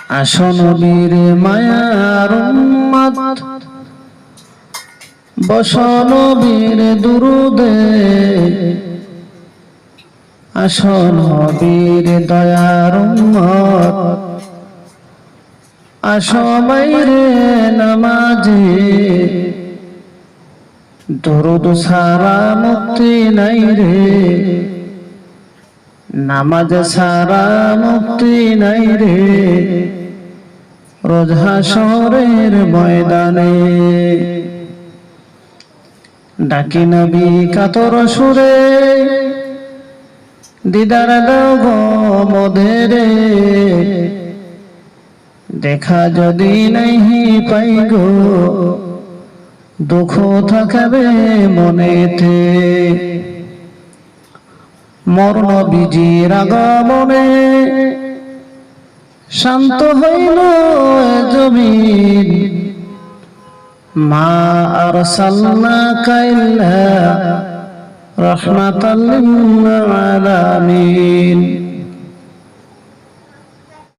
আসো নবীর মায়ার উম্মত বসো নবীর দুরুদে আসো নবীর দয়ার উম্মত আসো বাইরে নামাজে দরুদ সারা মুক্তি নাই রে নামাজ সারা মুক্তি নাই রে রোজ হাসরের ময়দানে ডাকি নবী কাতর সুরে দিদার দাও গো মোদেরে দেখা যদি নাহি পাই গো দুঃখ থাকবে মনেতে মোর নবীজির আগমনে শান্ত হইল জমিন মা আরসালনাকা ইল্লা রাহমাতাল লিল